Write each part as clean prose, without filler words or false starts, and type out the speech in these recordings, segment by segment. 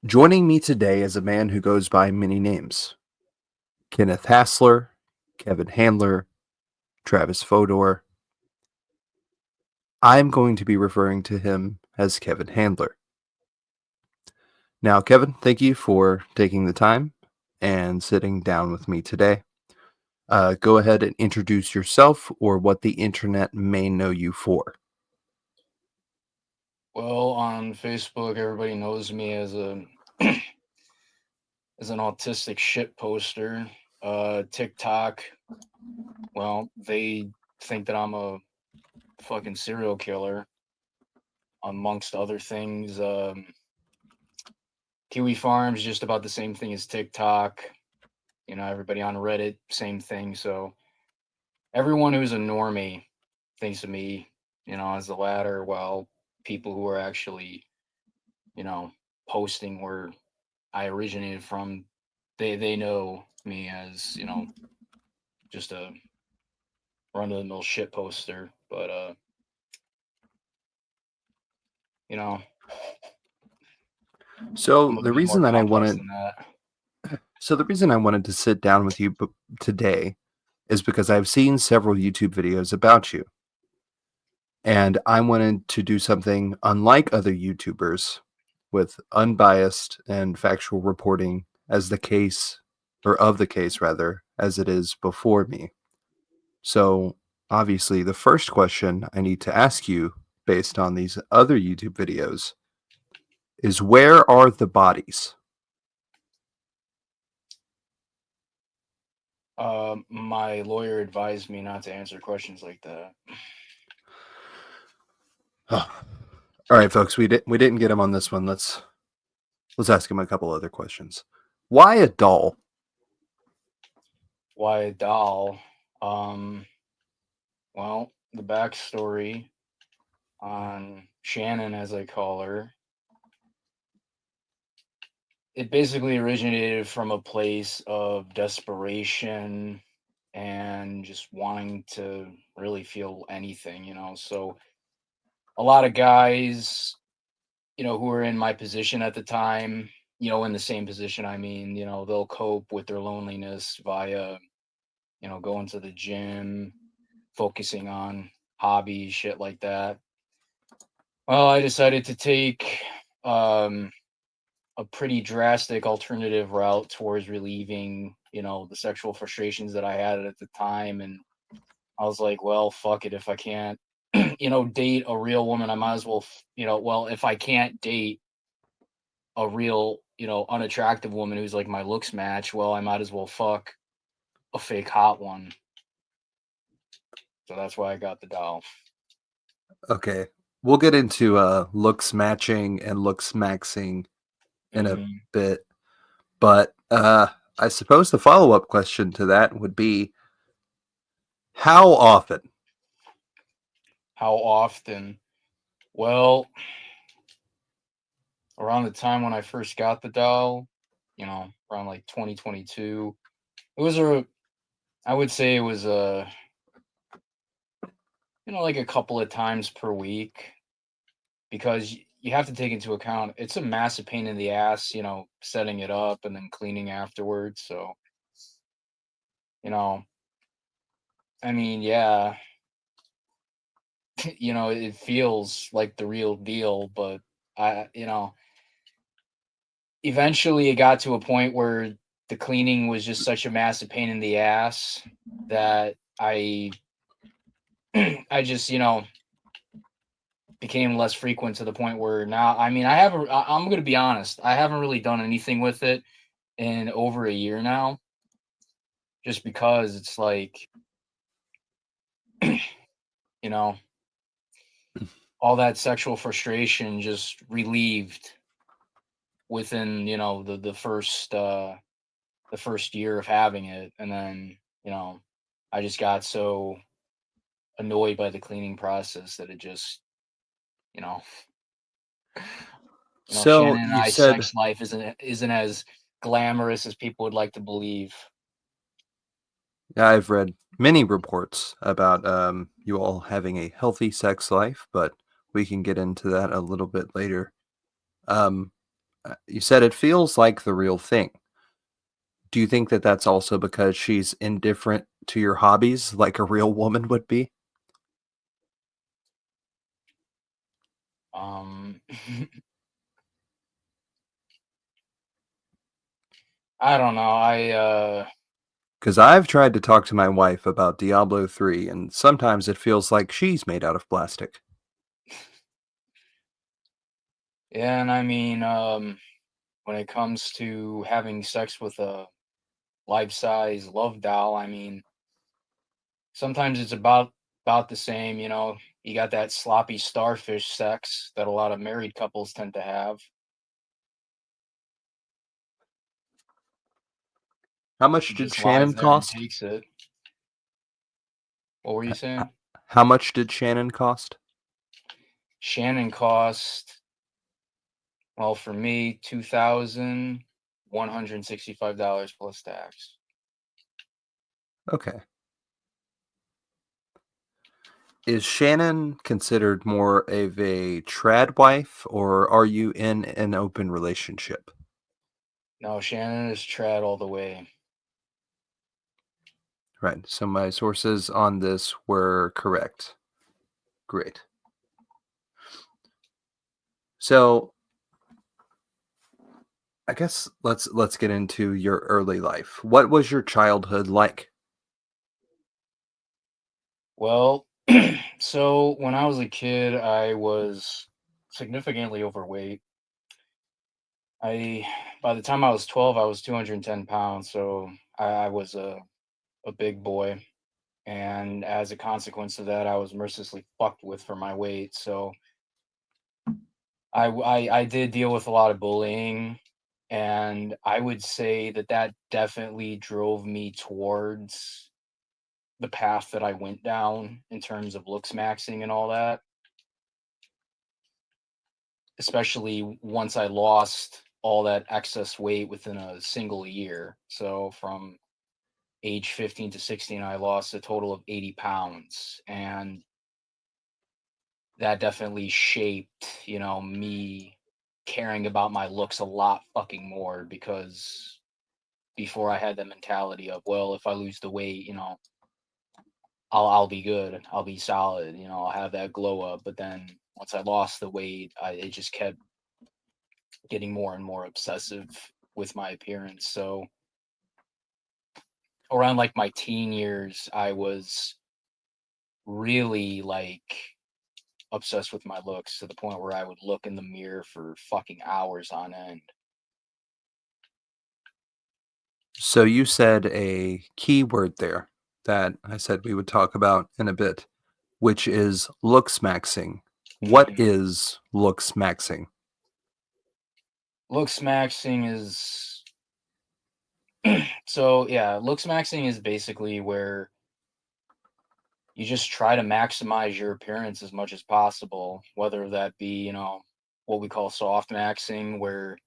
Joining me today is a man who goes by many names: Kenneth Hassler, Kevin Handler, Travis Fodor. I'm going to be referring to him as Kevin Handler. Now, Kevin, thank you for taking the time and sitting down with me today. Go ahead and introduce yourself or what the internet may know you for. Well, on Facebook, everybody knows me as a as an autistic shit poster. TikTok, well, they think that I'm a fucking serial killer, amongst other things. Kiwi Farms, just about the same thing as TikTok. Everybody on Reddit, same thing. So everyone who's a normie thinks of me, as the latter, while people who are actually, you know, posting where I originated from, they know me as, just a run of the mill shit poster. But you know, So I'm a the bit more reason that I complex wanted than that. so the reason I wanted to sit down with you today is because I've seen several YouTube videos about you. And I wanted to do something unlike other YouTubers with unbiased and factual reporting as the case, or of the case rather, as it is before me. So, obviously, the first question I need to ask you, based on these other YouTube videos, is where are the bodies? My lawyer advised me not to answer questions like that. All right, folks, we didn't get him on this one. Let's ask him a couple other questions. Why a doll? Why a doll? Um, well, the backstory on Shannon, as I call her, it basically originated from a place of desperation and just wanting to really feel anything. So a lot of guys, who were in my position at the time, in the same position, I mean, they'll cope with their loneliness via, going to the gym, focusing on hobbies, shit like that. Well, I decided to take um, a pretty drastic alternative route towards relieving, the sexual frustrations that I had at the time. And I was like, well, fuck it. If I can't, date a real woman, I might as well, well, if I can't date a real, unattractive woman who's like my looks match, well, I might as well fuck a fake hot one. So that's why I got the doll. Okay, we'll get into looks matching and looks maxing in a Hmm. bit. But I suppose the follow up question to that would be how often? How often? Well, around the time when I first got the doll, around like 2022, it was I would say it was like a couple of times per week because you have to take into account it's a massive pain in the ass, setting it up and then cleaning afterwards. So, you know, I mean, yeah, it feels like the real deal, but eventually it got to a point where the cleaning was just such a massive pain in the ass that I just, became less frequent to the point where now, I mean, I'm going to be honest, I haven't really done anything with it in over a year now, just because it's like, you know, all that sexual frustration just relieved within, the first year of having it. And then, you know, I just got so annoyed by the cleaning process that it just, you know, So Shannon and you I's said, sex life isn't as glamorous as people would like to believe. I've read many reports about you all having a healthy sex life, but we can get into that a little bit later. Um, You said it feels like the real thing. Do you think that that's also because she's indifferent to your hobbies like a real woman would be? Um, I don't know. Because I've tried to talk to my wife about Diablo 3, and sometimes it feels like she's made out of plastic. Yeah, and I mean, when it comes to having sex with a life-size love doll, I mean, sometimes it's about the same, you know. You got that sloppy starfish sex that a lot of married couples tend to have. How much She did just lies Shannon there and cost? takes it. What were you H- saying? How much did Shannon cost? Shannon cost, well, for me, $2,165 plus tax. Okay. Is Shannon considered more of a trad wife, or are you in an open relationship? No, Shannon is trad all the way. Right. So my sources on this were correct. Great. So I guess let's get into your early life. What was your childhood like? Well, so when I was a kid, I was significantly overweight. I By the time I was 12, I was 210 pounds, so I was a big boy. And as a consequence of that, I was mercilessly fucked with for my weight. So I did deal with a lot of bullying, and I would say that that definitely drove me towards the path that I went down in terms of looks maxing and all that, especially once I lost all that excess weight within a single year. So from age 15 to 16, I lost a total of 80 pounds. And that definitely shaped, you know, me caring about my looks a lot fucking more because before I had the mentality of, well, if I lose the weight, you know, I'll be good. I'll be solid. You know, I'll have that glow up. But then once I lost the weight, it just kept getting more and more obsessive with my appearance. So around like my teen years, I was really like obsessed with my looks to the point where I would look in the mirror for fucking hours on end. So you said a key word there that I said we would talk about in a bit, which is looks maxing. What Mhm. is looks maxing? Looks maxing is so yeah, looks maxing is basically where you just try to maximize your appearance as much as possible, whether that be, you know, what we call soft maxing, where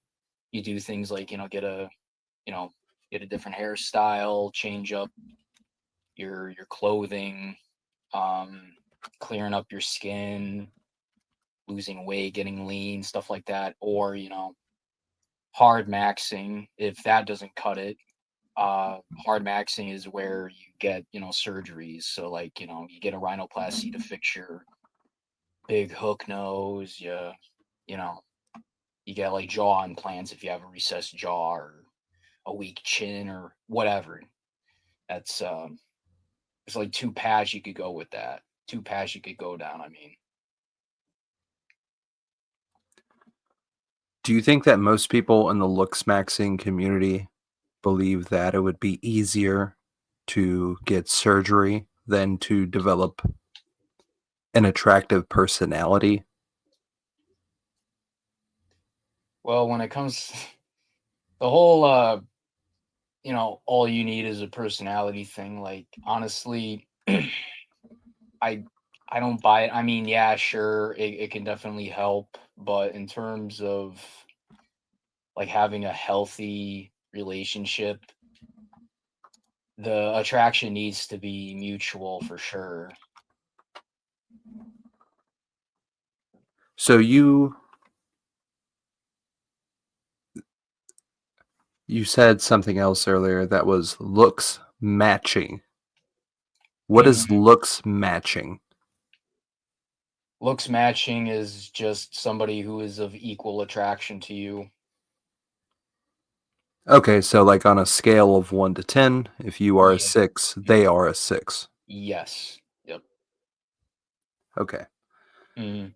you do things like, you know, you know, get a different hairstyle, change up your clothing, um, clearing up your skin, losing weight, getting lean, stuff like that, or, you know, hard maxing if that doesn't cut it. Hard maxing is where you get, you know, surgeries. So like, you know, you get a rhinoplasty to fix your big hook nose. You know, you get like jaw implants if you have a recessed jaw or a weak chin or whatever. That's it's like two paths you could go with that. Two paths you could go down. I mean, Do you think that most people in the looks maxing community believe that it would be easier to get surgery than to develop an attractive personality? well, when it comes the whole you know, all you need is a personality thing. Like honestly, I I don't buy it. I mean, yeah, sure, it can definitely help, but in terms of like having a healthy relationship, the attraction needs to be mutual for sure. So you You said something else earlier that was looks matching. What is Mhm. looks matching? Looks matching is just somebody who is of equal attraction to you. Okay, so like on a scale of 1 to 10, if you are a Yeah. 6, they Mhm. are a 6. Yes. Yep. Okay. Mhm.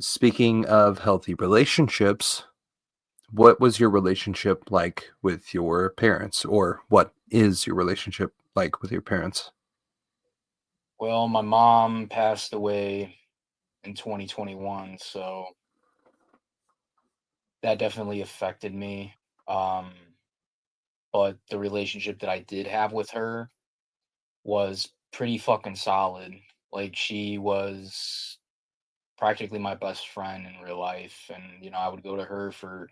Speaking of healthy relationships, what was your relationship like with your parents? Or what is your relationship like with your parents? Well, my mom passed away in 2021, so that definitely affected me. Um, but the relationship that I did have with her was pretty fucking solid. Like she was practically my best friend in real life, and I would go to her for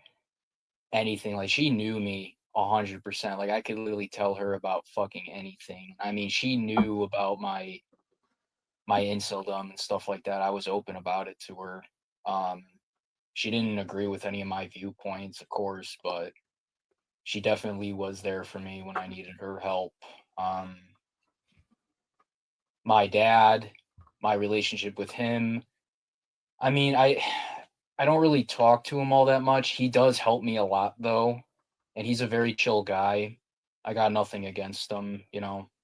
anything. Like she knew me 100%. Like I could literally tell her about fucking anything. I mean, she knew about my inceldom and stuff like that. I was open about it to her. Um, she didn't agree with any of my viewpoints, of course, but she definitely was there for me when I needed her help. Um, my dad, my relationship with him. I mean, I don't really talk to him all that much. He does help me a lot though, and he's a very chill guy. I got nothing against him,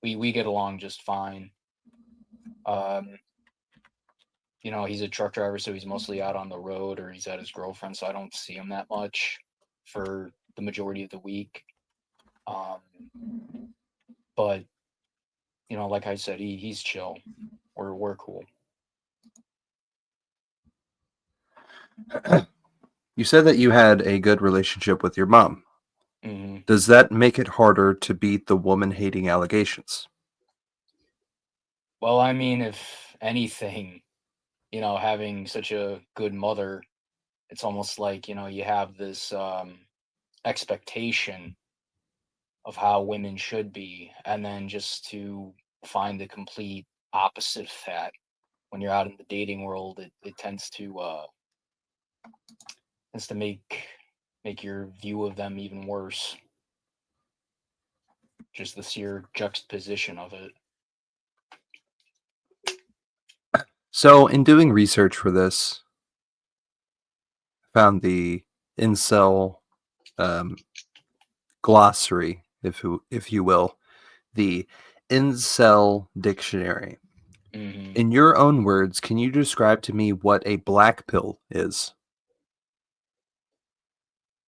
We get along just fine. Um, he's a truck driver, so he's mostly out on the road or he's at his girlfriend, so I don't see him that much for the majority of the week. Um, but like I said, he's chill. We're cool. You said that you had a good relationship with your mom. Hmm. Does that make it harder to beat the woman hating allegations? Well, I mean, if anything, having such a good mother, it's almost like you have this expectation of how women should be, and then just to find the complete opposite of that when you're out in the dating world, it tends to make your view of them even worse. Just the sheer juxtaposition of it. So, in doing research for this, I found the incel um, glossary, if you will, the incel dictionary. Hmm. In your own words, can you describe to me what a black pill is?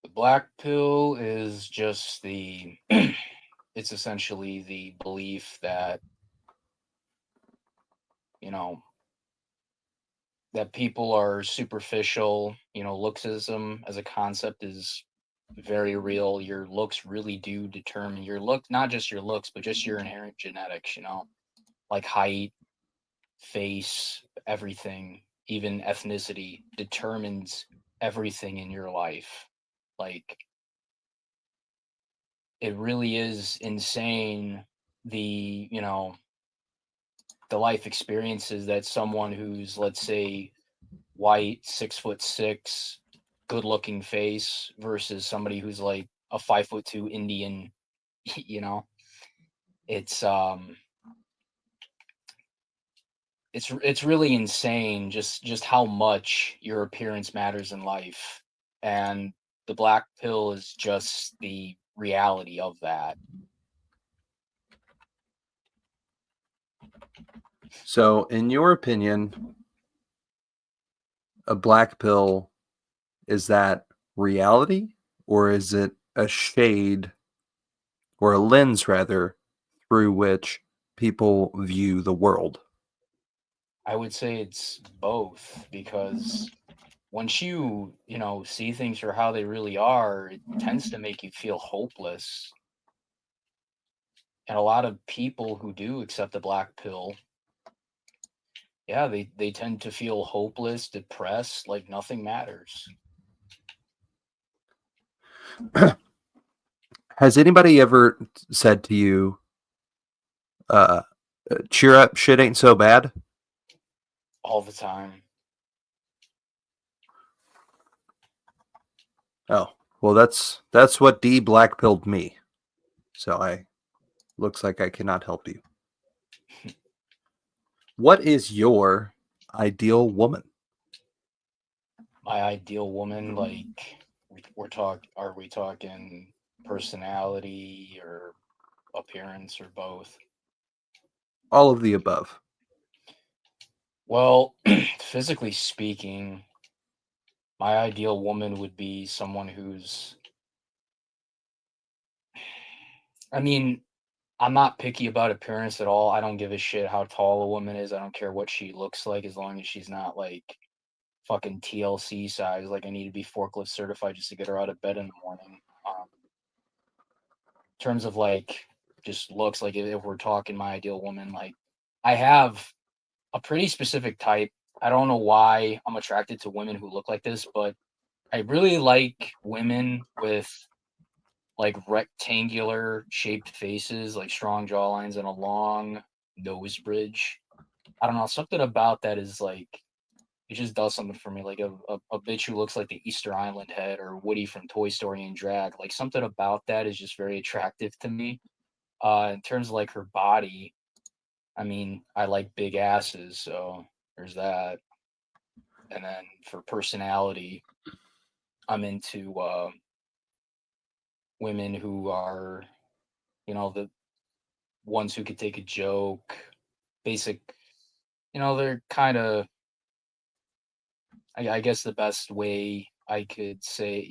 The black pill is just the it's essentially the belief that you know that people are superficial. Looksism as a concept is very real. Your looks really do determine your look, not just your looks, but just your inherent genetics, like height, face, everything, even ethnicity determines everything in your life. Like it really is insane the life experiences that someone who's, let's say, white, 6'6", good looking face versus somebody who's like a 5'2" Indian, you know, it's it's really insane just how much your appearance matters in life. And the black pill is just the reality of that. So, in your opinion, a black pill is that reality, or is it a shade or a lens rather through which people view the world? I would say it's both because once you see things for how they really are, it tends to make you feel hopeless. And a lot of people who do accept the black pill, yeah, they tend to feel hopeless, depressed, like nothing matters. Has anybody ever said to you, uh, cheer up, shit ain't so bad? All the time. Oh, Well, that's what D blackpilled me. So I looks like I cannot help you. What is your ideal woman? My ideal woman, like are we talking personality or appearance or both? All of the above. Well, physically speaking, my ideal woman would be someone who's, I mean, I'm not picky about appearance at all. I don't give a shit how tall a woman is. I don't care what she looks like as long as she's not like fucking TLC size. Like I need to be forklift certified just to get her out of bed in the morning. In terms of like just looks, like if we're talking my ideal woman, like I have a pretty specific type. I don't know why I'm attracted to women who look like this, but I really like women with like rectangular shaped faces, like strong jawlines and a long nose bridge. I don't know, something about that is like it just does something for me. Like a bitch who looks like the Easter Island head or Woody from Toy Story in drag. Like something about that is just very attractive to me. In terms of like her body, I mean, I like big asses, so there's that. And then for personality, I'm into women who are, the ones who could take a joke, basic, they're kind of, I guess the best way I could say,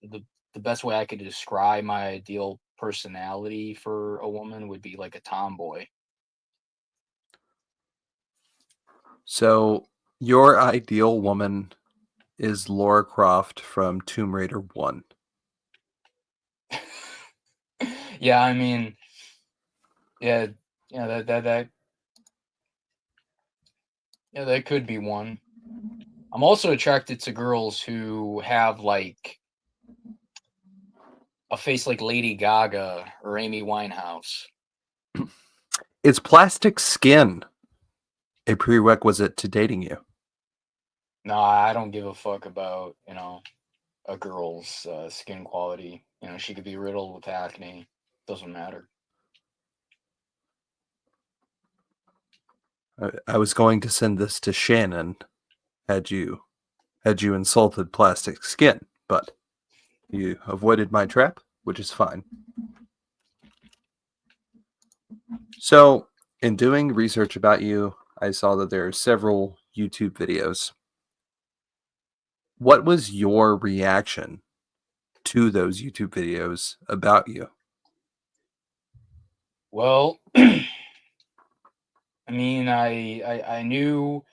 the best way I could describe my ideal personality for a woman would be like a tomboy. So your ideal woman is Laura Croft from Tomb Raider 1. Yeah, I mean, yeah, yeah, that could be one. I'm also attracted to girls who have like a face like Lady Gaga or Amy Winehouse. Is plastic skin a prerequisite to dating you? No, I don't give a fuck about, a girl's skin quality. She could be riddled with acne. Doesn't matter. I was going to send this to Shannon had you insulted plastic skin, but you avoided my trap, which is fine. So, in doing research about you, I saw that there are several YouTube videos. What was your reaction to those YouTube videos about you? Well, I mean, I knew,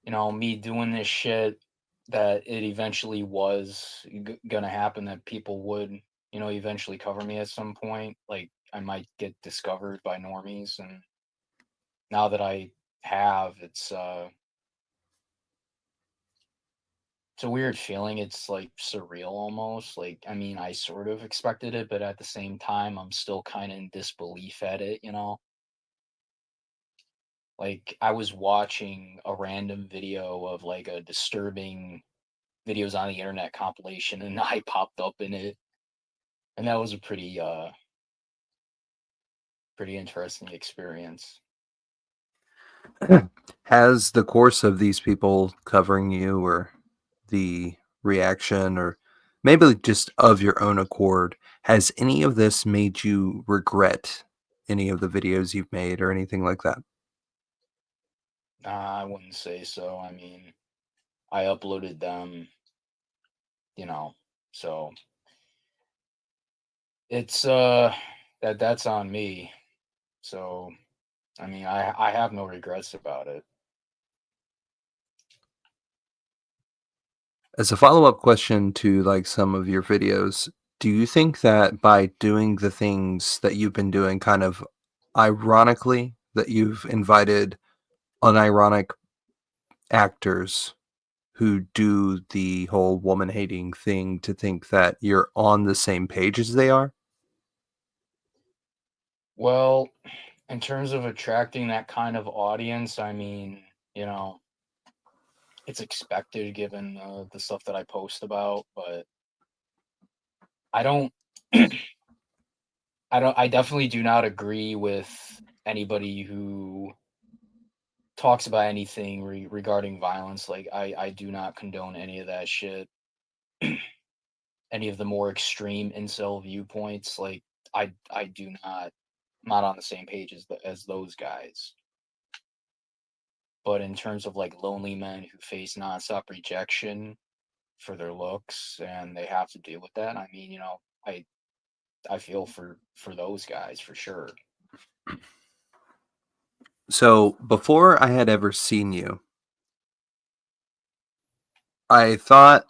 me doing this shit that it eventually was gonna happen. That people would, eventually cover me at some point. Like I might get discovered by normies, and now that I have, it's a weird feeling. It's like surreal almost. Like I mean, I sort of expected it, but at the same time, I'm still kind of in disbelief at it. Like I was watching a random video of like a disturbing videos on the internet compilation, and I popped up in it, and that was a pretty interesting experience. Has the course of these people covering you or the reaction or maybe just of your own accord, has any of this made you regret any of the videos you've made or anything like that? I wouldn't say so. I mean, I uploaded them, you know, so it's that's on me. So I mean, I have no regrets about it. As a follow-up question to like some of your videos, do you think that by doing the things that you've been doing kind of ironically that you've invited unironic actors who do the whole woman hating thing to think that you're on the same page as they are? Well, in terms of attracting that kind of audience, I mean, it's expected given the stuff that I post about, but I don't I definitely do not agree with anybody who talks about anything regarding violence. Like I do not condone any of that shit. Any of the more extreme incel viewpoints, like I do not, I'm not on the same page as those guys. But in terms of like lonely men who face nonstop rejection for their looks and they have to deal with that, I mean, I feel for those guys for sure. So before I had ever seen you, I thought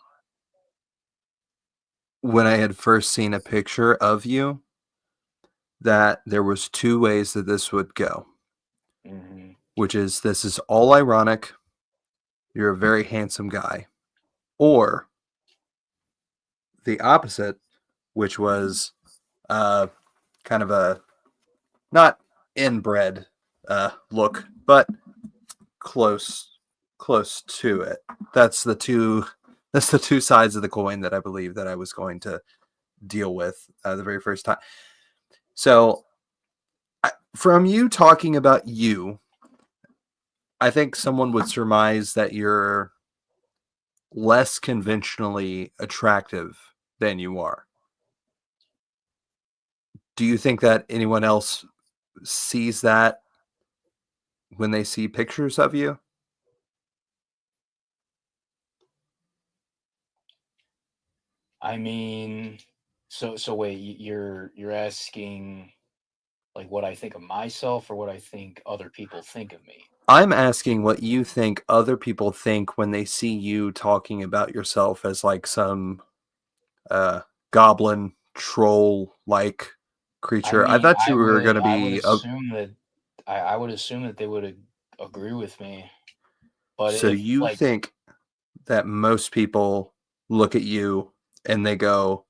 when I had first seen a picture of you that there was two ways that this would go, Hmm. which is this is all ironic, you're a very handsome guy, or the opposite, which was uh, kind of a not inbred look, but close close to it. That's the two that's the two sides of the coin that I believe that I was going to deal with the very first time. So from you talking about you, I think someone would surmise that you're less conventionally attractive than you are. Do you think that anyone else sees that when they see pictures of you? I mean, so wait, you're asking like what I think of myself or what I think other people think of me? I'm asking what you think other people think when they see you talking about yourself as like some uh, goblin troll like I creature. I mean, thought you were going to I would be a. assume that I would assume that they would agree with me. But So if you like think that most people look at you and they go,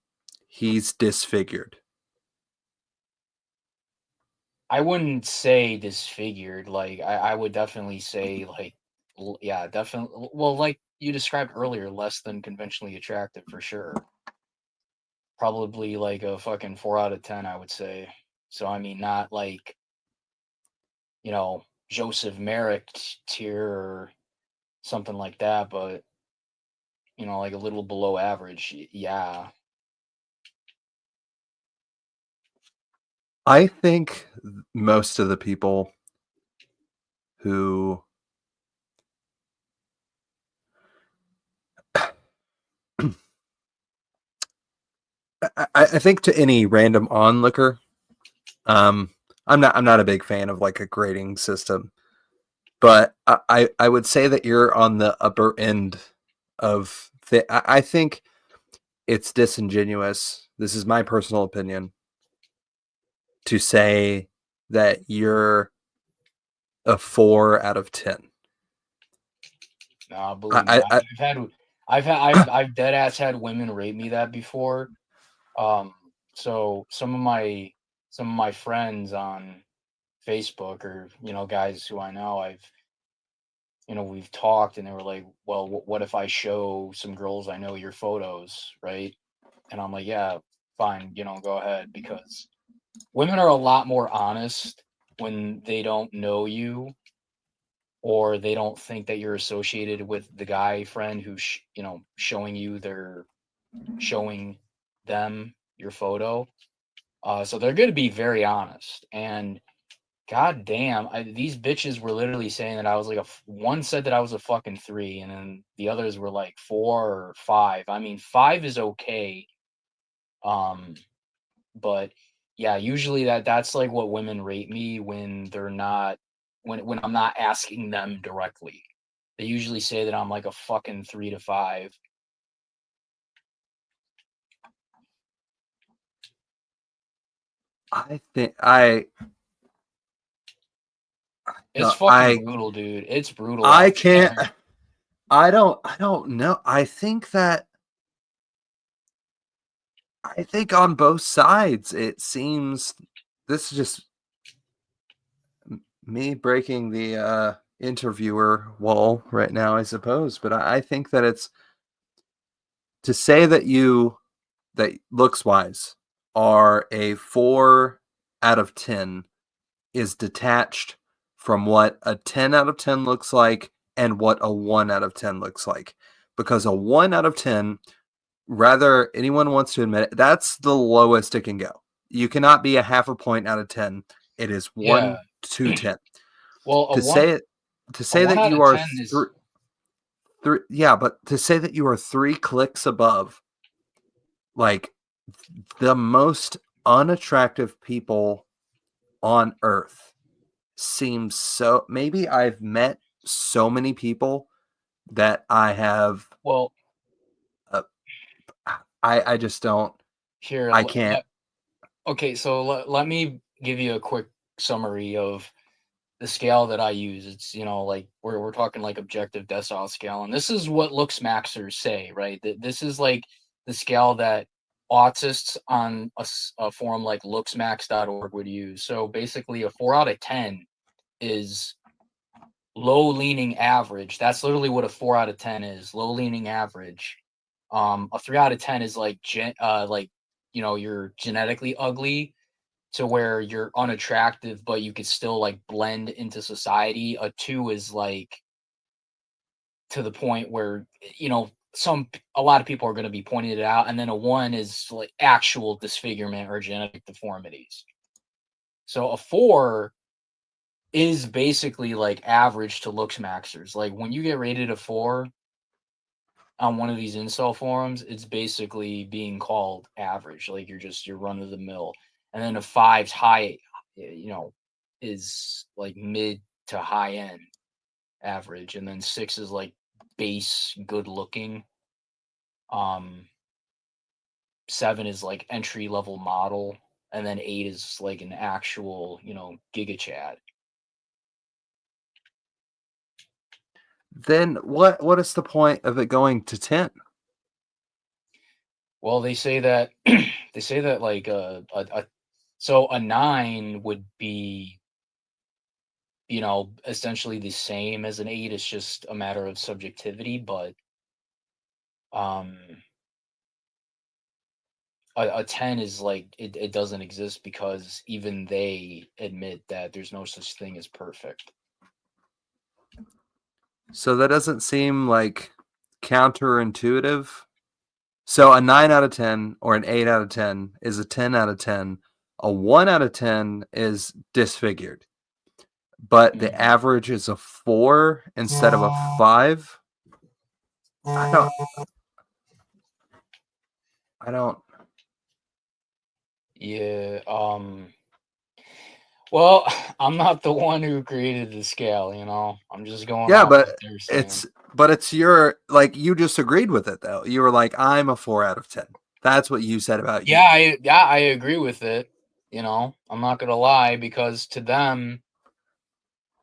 he's disfigured. I wouldn't say disfigured, like I would definitely say like yeah, definitely well like you described earlier, less than conventionally attractive for sure. Probably like a fucking 4 out of 10, I would say. So I mean not like, Joseph Merrick tier or something like that, but like a little below average. Yeah. I think most of the people who I think to any random onlooker, um, I'm not a big fan of like a grading system, but I would say that you're on the upper end of I think it's disingenuous. This is my personal opinion to say that you're a 4 out of 10. Nah, believe me. I, I, I've dead ass had women rate me that before. Um, so some of my friends on Facebook or guys who I know, we've talked and they were like, well, what if I show some girls I know your photos, right? And I'm like, yeah, fine, go ahead, because women are a lot more honest when they don't know you or they don't think that you're associated with the guy friend who's showing them your photo. So they're going to be very honest. And god damn, these bitches were literally saying that I was like one said that I was a fucking 3, and then the others were like 4 or 5. I mean, 5 is okay. Um, but yeah, usually that's like what women rate me when they're not when I'm not asking them directly. They usually say that I'm like a fucking 3 to 5. I think I It's no, fucking brutal, dude. It's brutal I out can't. there. I don't know. I think on both sides it seems this is just me breaking the interviewer wall right now, I suppose. But I think that it's to say that that looks wise are a 4 out of 10 is detached from what a 10 out of 10 looks like and what a 1 out of 10 looks like. Because a 1 out of 10, rather anyone wants to admit it, that's the lowest it can go. You cannot be a half a point out of 10. It is Yeah. 1 to 10. Well, To say it, to a say one that out you of are 10 is, yeah, but to say that you are 3 clicks above like the most unattractive people on earth seems so. Maybe I've met so many people that I have. well, Uh, I just don't. here, I can't. okay, so let me give you a quick summary of the scale that I use. It's, like we're talking like objective decile scale, and this is what looks maxers say, right? That this is like the scale that autists on a forum like looksmax.org would use. So basically, a 4 out of 10 is low leaning average. That's literally what a 4 out of 10 is. Low leaning average. A 3 out of 10 is like you're genetically ugly to where you're unattractive, but you could still like blend into society. A 2 is like to the point where a lot of people are going to be pointing it out, and then a 1 is like actual disfigurement or genetic deformities. So a 4 is basically like average to looks maxers. Like when you get rated a 4 on one of these incel forums, it's basically being called average. Like you're run of the mill. And then a 5's high, is like mid to high end average. And then 6 is like base good looking. 7 is like entry level model. And then 8 is like an actual, giga chad. Then what is the point of it going to 10? Well, they say that they say that like so a 9 would be, essentially the same as an 8. It's just a matter of subjectivity, but um a 10 is like it doesn't exist because even they admit that there's no such thing as perfect. So that doesn't seem like counterintuitive. So a 9 out of 10 or an 8 out of 10 is a 10 out of 10. A 1 out of 10 is disfigured. But the Mhm. average is a 4 instead of a 5. I don't I don't Yeah, well, I'm not the one who created the scale, I'm just going Yeah, off but what they're saying. it's your, like, you just agreed with it though. You were like, I'm a 4 out of 10. That's what you said about you. Yeah, I agree with it. I'm not gonna lie, because to them,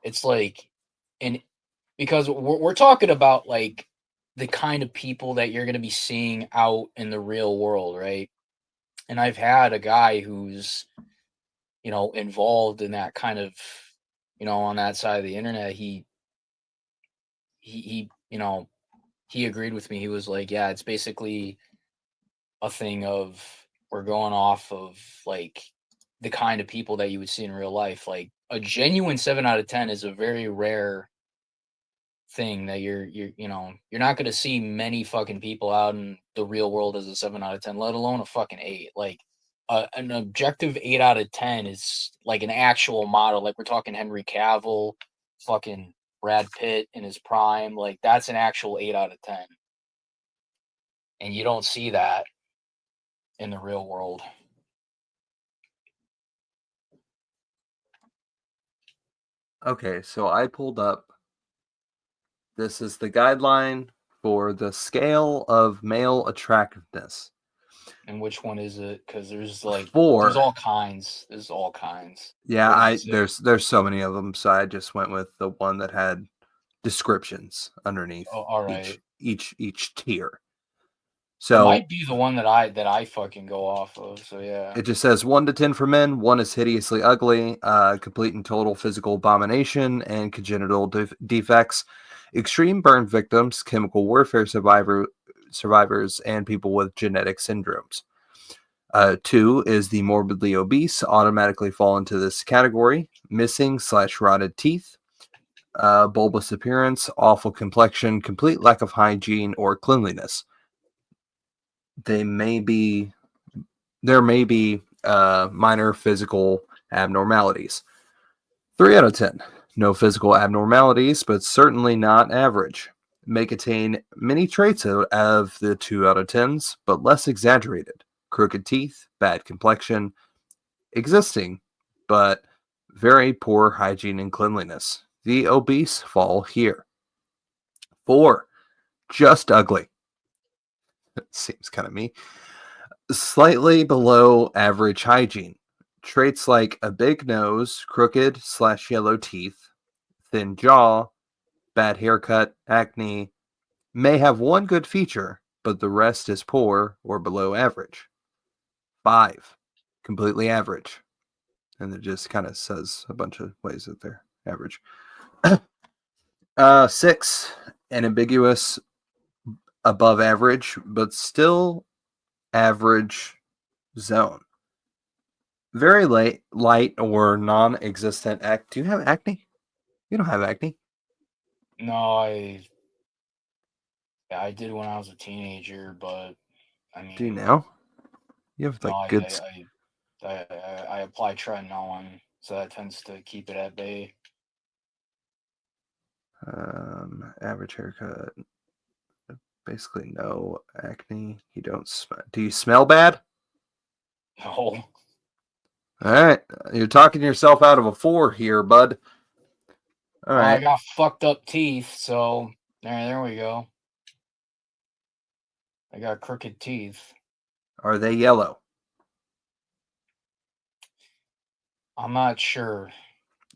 it's like, and because we're talking about like the kind of people that you're gonna be seeing out in the real world, right? And I've had a guy who's involved in that kind of, on that side of the internet. He agreed with me. He was like, yeah, it's basically a thing of, we're going off of like the kind of people that you would see in real life. Like a genuine 7 out of 10 is a very rare thing that you're not going to see many fucking people out in the real world as a 7 out of 10, let alone a fucking 8. Like an objective 8 out of 10 is like an actual model. Like we're talking Henry Cavill, fucking Brad Pitt in his prime. Like that's an actual 8 out of 10. And you don't see that in the real world. Okay, so I pulled up, this is the guideline for the scale of male attractiveness. And which one is it? Because there's like, there's 4. all kinds. There's all kinds. Yeah, What does it I say? there's so many of them, so I just went with the one that had descriptions underneath Oh, all each right. each tier. It So might be the one that I fucking go off of. So yeah. it just says 1 to 10 for men. 1 is hideously ugly, complete and total physical abomination and congenital defects, extreme burn victims, chemical warfare survivors, and people with genetic syndromes. Two is the morbidly obese automatically fall into this category. Missing slash rotted teeth, bulbous appearance, awful complexion, complete lack of hygiene or cleanliness. They may be there may be minor physical abnormalities. 3 out of 10. No physical abnormalities, but certainly not average. May contain many traits of the 2 out of 10s, but less exaggerated. Crooked teeth, bad complexion, existing, but very poor hygiene and cleanliness. The obese fall here. 4. Just ugly. Seems kind of me. Slightly below average hygiene. Traits like a big nose, crooked slash yellow teeth, thin jaw, bad haircut, acne, may have one good feature, but the rest is poor or below average. 5. Completely average. And it just kind of says a bunch of ways that they're average. 6. An ambiguous above average, but still average zone. Very light or non-existent acne. Do you have acne? You don't have acne. No, I did when I was a teenager, but I Do you mean, now? You have no, like good I apply tretinoin, so that tends to keep it at bay. average haircut. Basically no acne. You don't smell. Do you smell bad? No, All right. You're talking yourself out of a 4 here, bud. All well, I right. got fucked up teeth, so there we go. I got crooked teeth. Are they yellow? I'm not sure.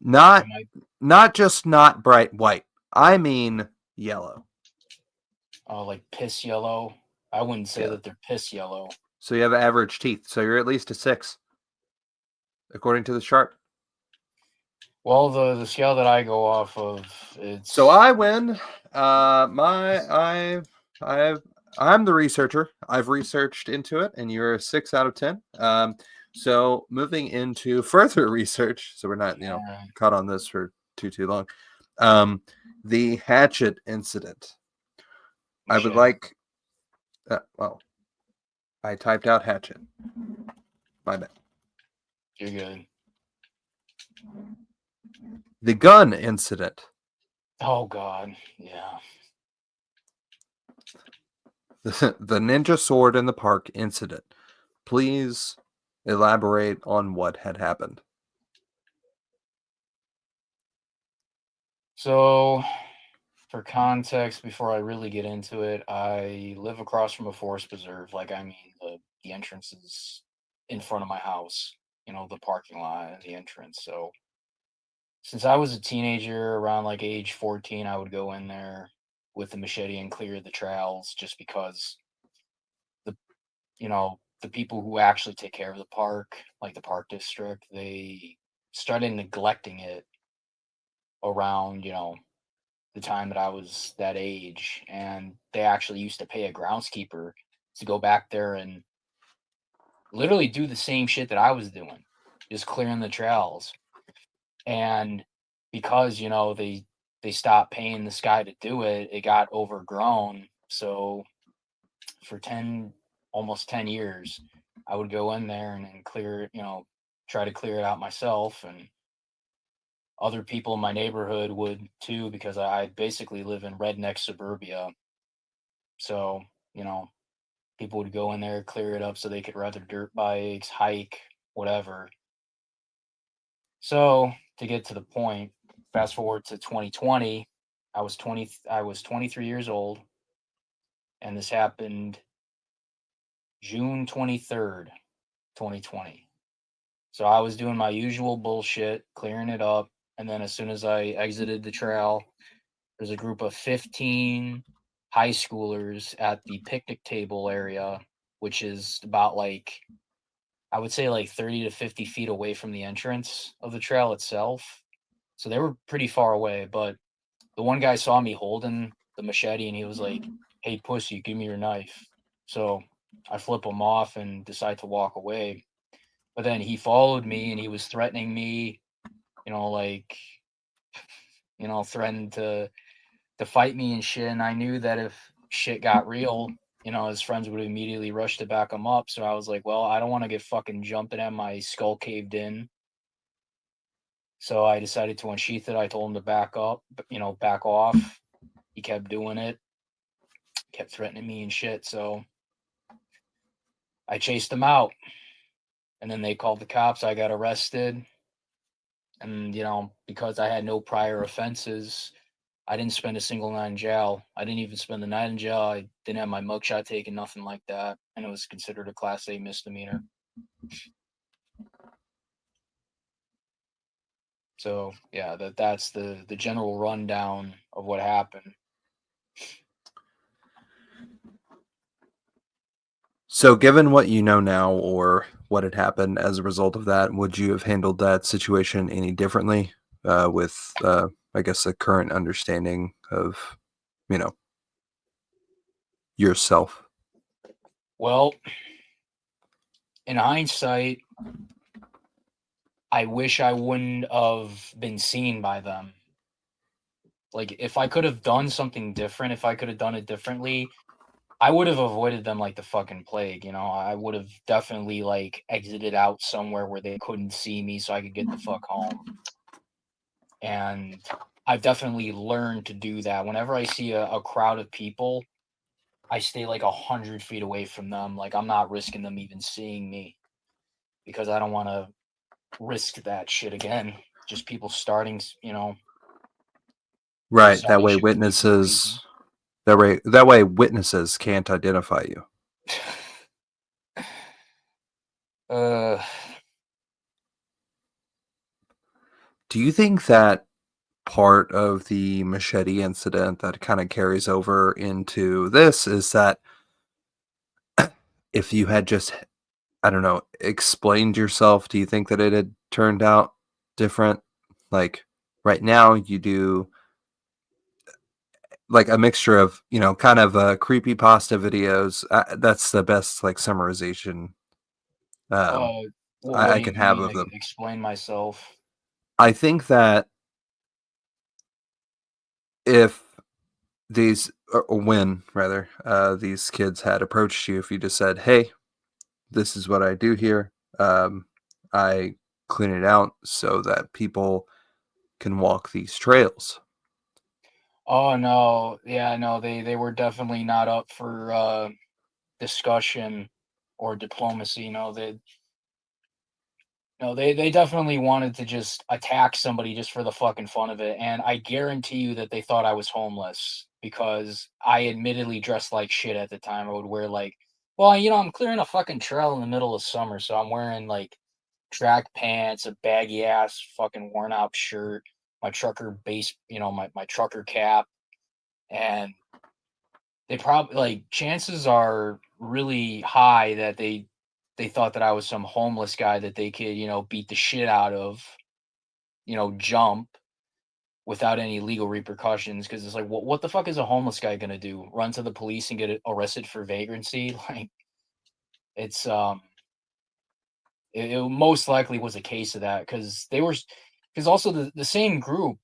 They Not might, not just not bright white. I mean yellow. like piss yellow. I wouldn't say Yeah. that they're piss yellow. So you have average teeth. So you're at least a 6 according to the chart. Well, the scale that I go off of, So it's I win. I I'm the researcher. I've researched into it, and you're a 6 out of 10. So moving into further research, so we're not caught on this for too long. Um, the hatchet incident. I would shit. like. Well, I typed out hatchet. My bad. You're good. The gun incident. Oh God, yeah. The ninja sword in the park incident. Please elaborate on what had happened. So, for context, before I really get into it, I live across from a forest preserve. Like, I mean, the entrance is in front of my house. You know, the parking lot and the entrance. So, since I was a teenager, around like age 14, I would go in there with the machete and clear the trails, just because the the people who actually take care of the park, like the park district, they started neglecting it around the time that I was that age, and they actually used to pay a groundskeeper to go back there and literally do the same shit that I was doing, just clearing the trails. And because they stopped paying this guy to do it, it got overgrown. So for 10 almost 10 years, I would go in there and clear it, try to clear it out myself, and other people in my neighborhood would too, because I basically live in redneck suburbia. So, you know, people would go in there, clear it up so they could ride their dirt bikes, hike, whatever. So, to get to the point, fast forward to 2020, I was 23 years old, and this happened June 23rd, 2020. So I was doing my usual bullshit, clearing it up, and then as soon as I exited the trail, there's a group of 15 high schoolers at the picnic table area, which is about like, I would say like 30 to 50 feet away from the entrance of the trail itself. So they were pretty far away, but the one guy saw me holding the machete and he was like, "Hey, pussy, give me your knife." So I flip him off and decide to walk away. But then he followed me and he was threatening me, like, threatened to fight me and shit. And I knew that if shit got real, his friends would immediately rush to back him up. So I was like, well, I don't want to get fucking jumping at my skull caved in. So I decided to unsheath it. I told him to back up, back off. He kept doing it, kept threatening me and shit. So I chased him out. And then they called the cops. I got arrested. And, because I had no prior offenses, I didn't spend a single night in jail. I didn't even spend the night in jail. I didn't have my mugshot taken, nothing like that. And it was considered a Class A misdemeanor. So yeah, that's the general rundown of what happened. So, given what you know now or what had happened as a result of that, would you have handled that situation any differently with, I guess, a current understanding of, you know, yourself? Well, in hindsight, I wish I wouldn't have been seen by them. Like, if I could have done something different, if I could have done it differently, I would have avoided them like the fucking plague. I would have definitely like exited out somewhere where they couldn't see me so I could get the fuck home. And I've definitely learned to do that. Whenever I see a crowd of people, I stay like 100 feet away from them. Like, I'm not risking them even seeing me because I don't want to risk that shit again. Just people Right. That starting way, shit with me for no reason. that way, witnesses can't identify you. uh, Do you think that part of the machete incident that kind of carries over into this is that if you had just, I don't know, explained yourself, do you think that it had turned out different? Like right now, you do like a mixture of, kind of creepy pasta videos. That's the best like summarization um, uh, what I do you can have mean? of them. Explain myself. I think that if or when rather, these kids had approached you, if you just said, "Hey, this is what I do here. I clean it out so that people can walk these trails." Oh no, yeah, no, they were definitely not up for discussion or diplomacy. They definitely wanted to just attack somebody just for the fucking fun of it. And I guarantee you that they thought I was homeless because I admittedly dressed like shit at the time. I would wear like, well, I'm clearing a fucking trail in the middle of summer, so I'm wearing like track pants, a baggy ass fucking worn out shirt, my trucker base, my trucker cap, and they probably like chances are really high that they thought that I was some homeless guy that they could, beat the shit out of, jump without any legal repercussions. Because it's like, what the fuck is a homeless guy gonna do? Run to the police and get arrested for vagrancy? Like, it's it most likely was a case of that because also the same group,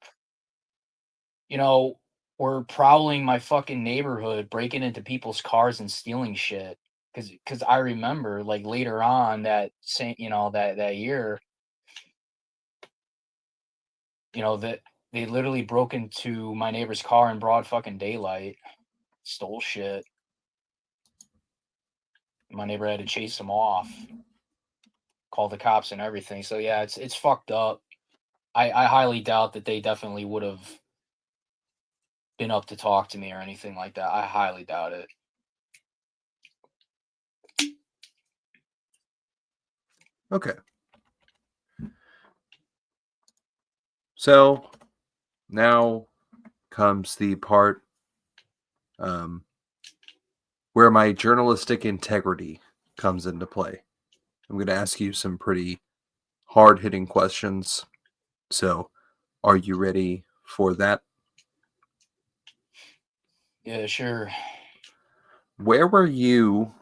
you know, were prowling my fucking neighborhood, breaking into people's cars and stealing shit. Because I remember like later on that same, that year, that they literally broke into my neighbor's car in broad fucking daylight, stole shit. My neighbor had to chase them off, call the cops and everything. So yeah, it's fucked up. I highly doubt that they definitely would have been up to talk to me or anything like that. I highly doubt it. Okay. So now comes the part um, where my journalistic integrity comes into play. I'm going to ask you some pretty hard hitting questions. So, are you ready for that? Yeah, sure. Where were you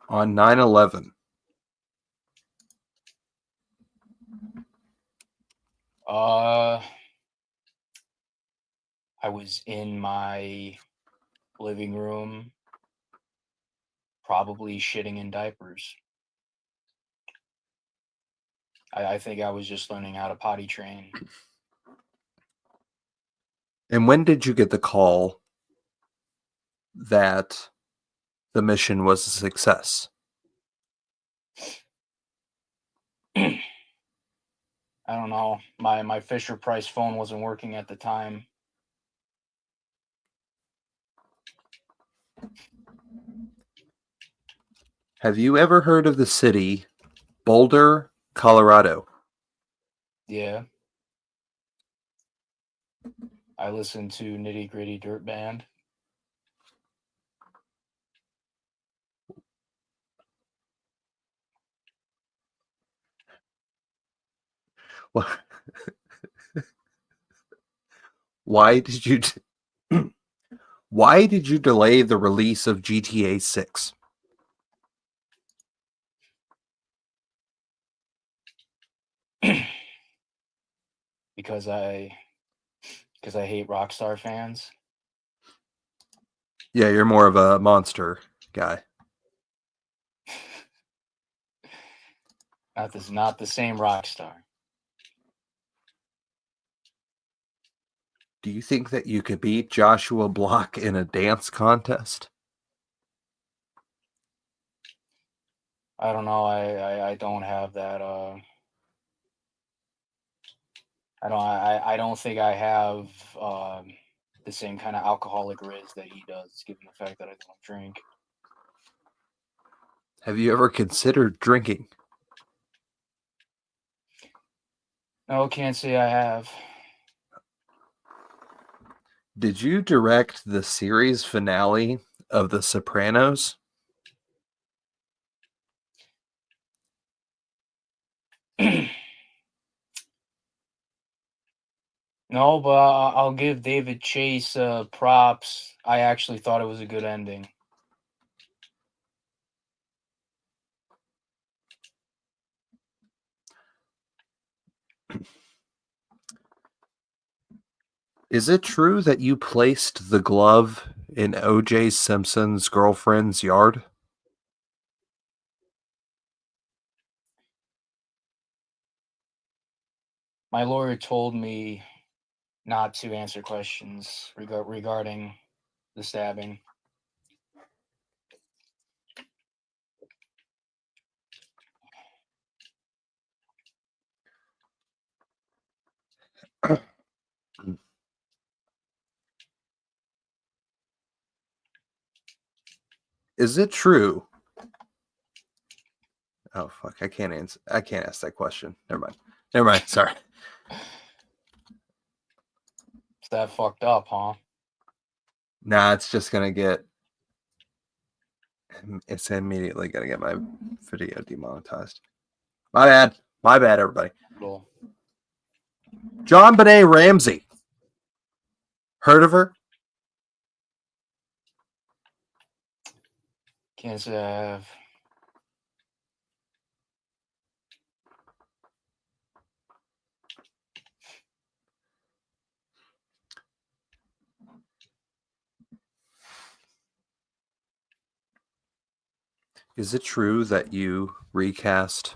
On 9/11. Uh, I was in my living room, probably shitting in diapers. I think I was just learning how to potty train. And when did you get the call that the mission was a success? I don't know. My Fisher Price phone wasn't working at the time. Have you ever heard of the city Boulder, Colorado? Yeah. I listened to Nitty Gritty Dirt Band. Wh- Why did you why did you delay the release of GTA 6? because I hate Rockstar fans. Yeah, you're more of a monster guy. Not the same Rockstar. Do you think that you could beat Joshua Block in a dance contest? I don't know. I don't have that. I don't think I have the same kind of alcoholic riz that he does, given the fact that I don't drink. Have you ever considered drinking? No, can't say I have. Did you direct the series finale of The Sopranos? No, but I'll give David Chase props. I actually thought it was a good ending. Is it true that you placed the glove in O.J. Simpson's girlfriend's yard? My lawyer told me not to answer questions regarding the stabbing. Is it true? Oh fuck! I can't answer. I can't ask that question. Never mind. Never mind. Sorry. Is that fucked up, huh? Nah, it's just gonna get. It's immediately gonna get my video demonetized. My bad. My bad, everybody. Little. John Benet Ramsey. Heard of her? Can't say I have. Is it true that you recast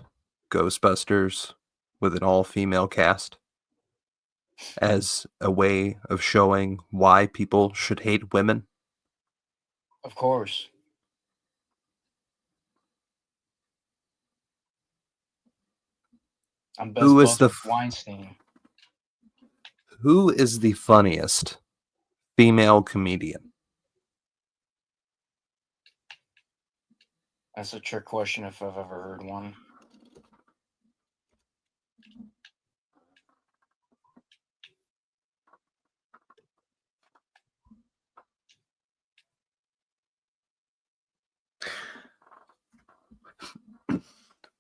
Ghostbusters with an all-female cast as a way of showing why people should hate women? Of course. I'm best Who is buds the with Weinstein. who is the funniest female comedian? That's a trick question if I've ever heard one.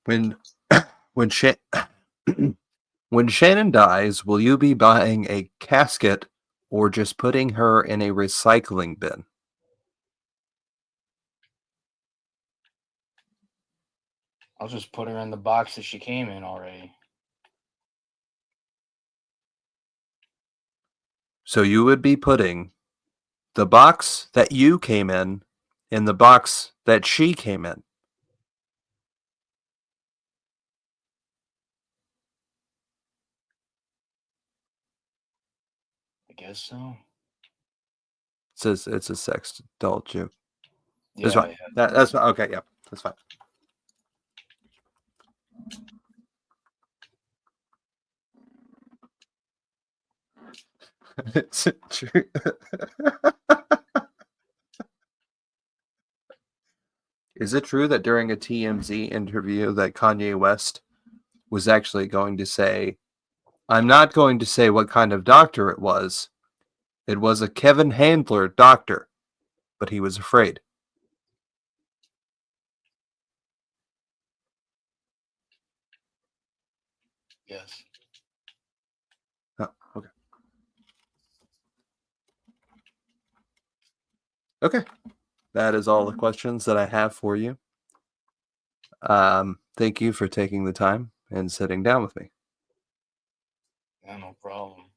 When when Sha- when Shannon dies, will you be buying a casket or just putting her in a recycling bin? I'll just put her in the box that she came in already. So you would be putting the box that you came in the box that she came in. I guess so. It's a sex doll joke. That's Yeah, fine. yeah. That's fine. Okay, yeah, that's fine. It's true. Is it true that during a TMZ interview that Kanye West was actually going to say, I'm not going to say what kind of doctor it was. It was a Kevin Handler doctor, but he was afraid. Yes. Oh, okay. Okay. That is all the questions that I have for you. Thank you for taking the time and sitting down with me. Yeah, no problem.